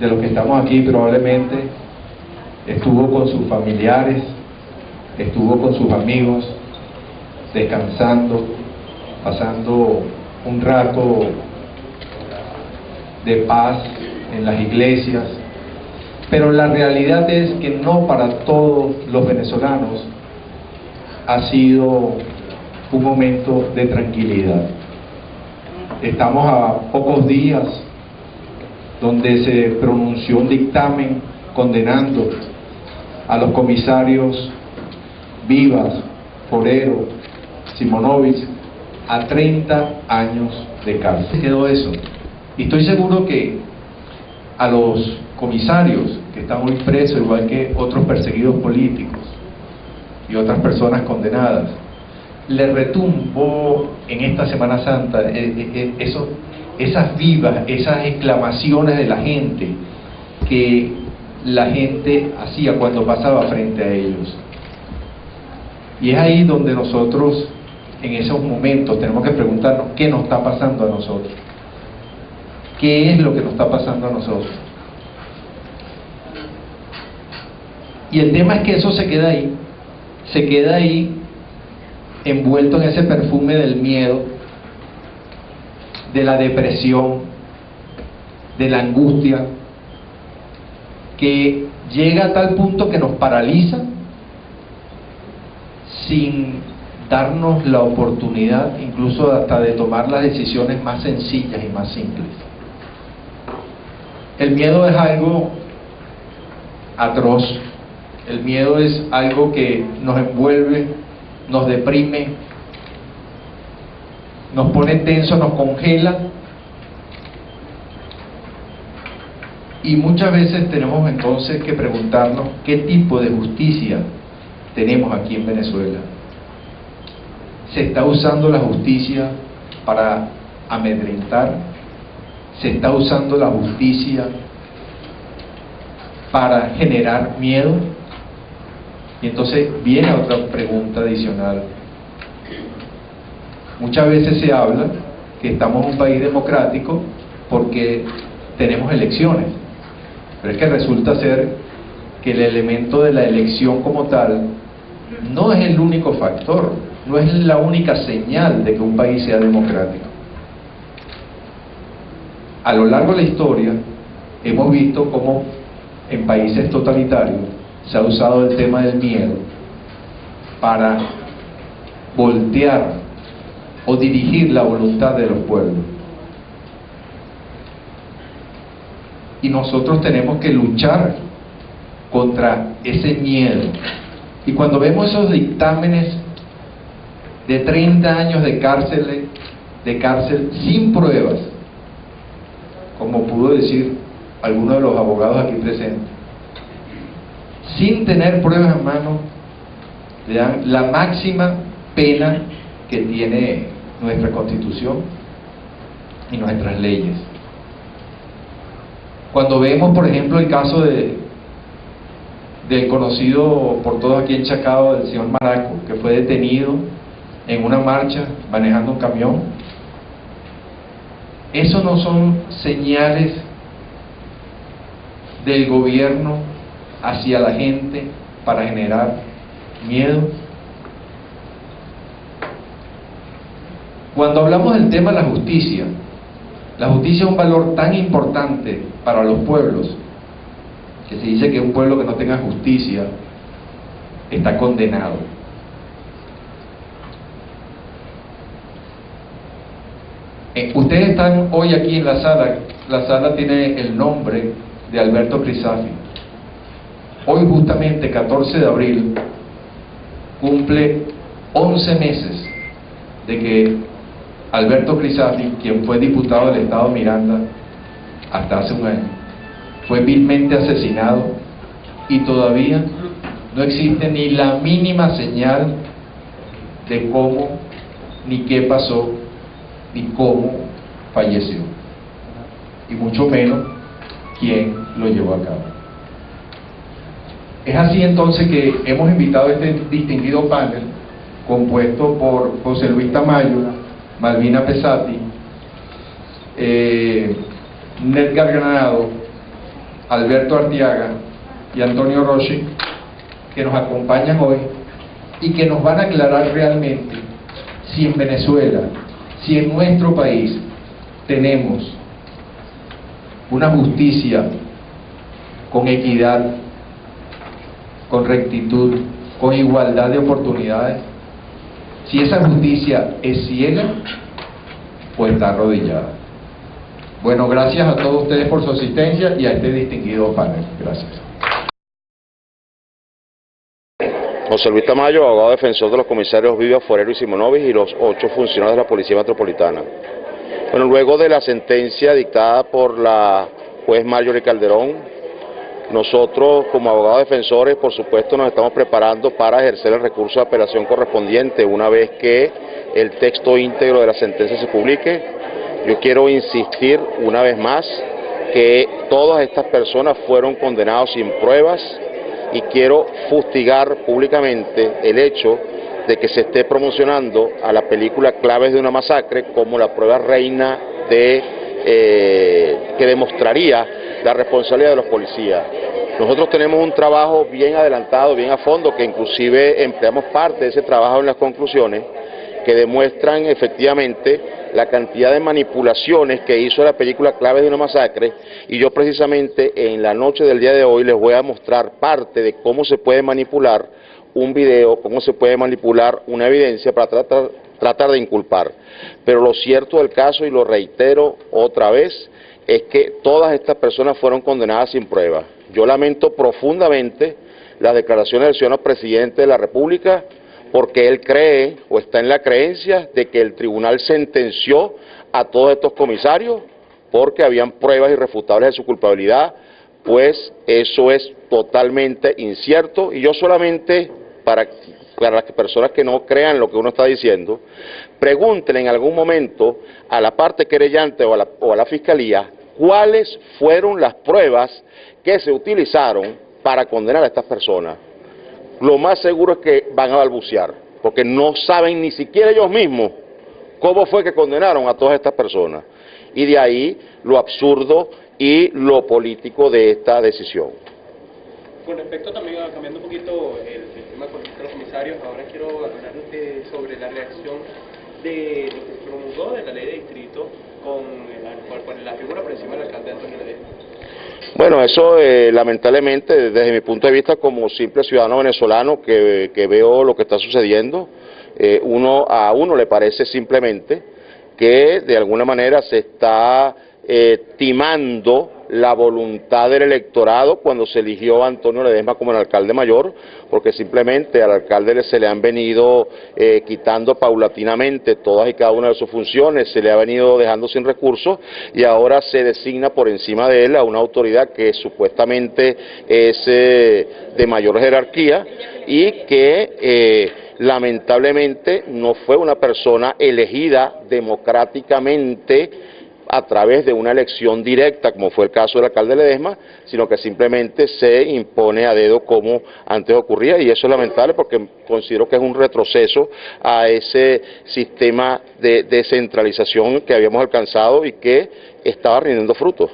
de los que estamos aquí probablemente estuvo con sus familiares, estuvo con sus amigos, descansando, pasando un rato de paz en las iglesias, pero la realidad es que no para todos los venezolanos ha sido un momento de tranquilidad. Estamos a pocos días donde se pronunció un dictamen condenando a los comisarios Vivas, Forero, Simonovic a 30 años de cárcel. Quedó eso. Y estoy seguro que a los comisarios que están hoy presos, igual que otros perseguidos políticos y otras personas condenadas, le retumbó en esta Semana Santa esas vivas, esas exclamaciones de la gente que la gente hacía cuando pasaba frente a ellos. Y es ahí donde nosotros, en esos momentos, tenemos que preguntarnos qué nos está pasando a nosotros. ¿Qué es lo que nos está pasando a nosotros? Y el tema es que eso se queda ahí envuelto en ese perfume del miedo, de la depresión, de la angustia, que llega a tal punto que nos paraliza sin darnos la oportunidad incluso hasta de tomar las decisiones más sencillas y más simples. El miedo es algo atroz, el miedo es algo que nos envuelve, nos deprime, nos pone tenso, nos congela, y muchas veces tenemos entonces que preguntarnos qué tipo de justicia tenemos aquí en Venezuela. ¿Se está usando la justicia para amedrentar? ¿Se está usando la justicia para generar miedo? Y entonces viene otra pregunta adicional. Muchas veces se habla que estamos en un país democrático porque tenemos elecciones, pero es que resulta ser que el elemento de la elección como tal no es el único factor, no es la única señal de que un país sea democrático. A lo largo de la historia hemos visto cómo en países totalitarios se ha usado el tema del miedo para voltear o dirigir la voluntad de los pueblos. Y nosotros tenemos que luchar contra ese miedo. Y cuando vemos esos dictámenes de 30 años de cárcel sin pruebas, como pudo decir alguno de los abogados aquí presentes, sin tener pruebas en mano, le dan la máxima pena que tiene nuestra Constitución y nuestras leyes. Cuando vemos, por ejemplo, el caso del conocido por todos aquí en Chacao, del señor Maraco, que fue detenido en una marcha manejando un camión, ¿eso no son señales del gobierno hacia la gente para generar miedo? Cuando hablamos del tema de la justicia es un valor tan importante para los pueblos, que se dice que un pueblo que no tenga justicia está condenado. Ustedes están hoy aquí en la sala tiene el nombre de Alberto Crisafi. Hoy justamente 14 de abril cumple 11 meses de que Alberto Crisafi, quien fue diputado del estado Miranda hasta hace un año, fue vilmente asesinado, y todavía no existe ni la mínima señal de cómo, ni qué pasó, ni cómo falleció, y mucho menos quién lo llevó a cabo. Es así entonces que hemos invitado a este distinguido panel compuesto por José Luis Tamayo, Malvina Pesati, Nedgar Granado Alberto Artiaga y Antonio Rossi, que nos acompañan hoy y que nos van a aclarar realmente si en Venezuela, si en nuestro país tenemos una justicia con equidad, con rectitud, con igualdad de oportunidades. Si esa justicia es ciega, pues está arrodillada. Bueno, gracias a todos ustedes por su asistencia y a este distinguido panel. Gracias. José Luis Tamayo, abogado defensor de los comisarios Vivia, Forero y Simonovic y los 8 funcionarios de la Policía Metropolitana. Bueno, luego de la sentencia dictada por la juez Marjorie Calderón, nosotros como abogados defensores, por supuesto, nos estamos preparando para ejercer el recurso de apelación correspondiente una vez que el texto íntegro de la sentencia se publique. Yo quiero insistir una vez más que todas estas personas fueron condenadas sin pruebas y quiero fustigar públicamente el hecho de que se esté promocionando a la película Claves de una masacre como la prueba reina que demostraría la responsabilidad de los policías. Nosotros tenemos un trabajo bien adelantado, bien a fondo, que inclusive empleamos parte de ese trabajo en las conclusiones, que demuestran efectivamente la cantidad de manipulaciones que hizo la película Claves de una masacre, y yo precisamente en la noche del día de hoy les voy a mostrar parte de cómo se puede manipular un video, cómo se puede manipular una evidencia para tratar de inculpar. Pero lo cierto del caso, y lo reitero otra vez, es que todas estas personas fueron condenadas sin prueba. Yo lamento profundamente las declaraciones del señor presidente de la República, porque él cree o está en la creencia de que el tribunal sentenció a todos estos comisarios porque habían pruebas irrefutables de su culpabilidad. Pues eso es totalmente incierto, y yo solamente, para las personas que no crean lo que uno está diciendo, pregúntenle en algún momento a la parte querellante o a la fiscalía cuáles fueron las pruebas que se utilizaron para condenar a estas personas. Lo más seguro es que van a balbucear, porque no saben ni siquiera ellos mismos cómo fue que condenaron a todas estas personas. Y de ahí lo absurdo y lo político de esta decisión. Con respecto también, cambiando un poquito el tema con los comisarios, ahora quiero hablar sobre la reacción de lo que se promulgó de la ley de distrito con la figura por encima del alcalde Antonio Ledesma. Bueno, eso lamentablemente, desde mi punto de vista como simple ciudadano venezolano que veo lo que está sucediendo, a uno le parece simplemente que de alguna manera se está timando la voluntad del electorado cuando se eligió a Antonio Ledesma como el alcalde mayor, porque simplemente al alcalde se le han venido quitando paulatinamente todas y cada una de sus funciones, se le ha venido dejando sin recursos, y ahora se designa por encima de él a una autoridad que supuestamente es de mayor jerarquía y que lamentablemente no fue una persona elegida democráticamente a través de una elección directa, como fue el caso del alcalde Ledesma, sino que simplemente se impone a dedo como antes ocurría, y eso es lamentable porque considero que es un retroceso a ese sistema de descentralización que habíamos alcanzado y que estaba rindiendo frutos.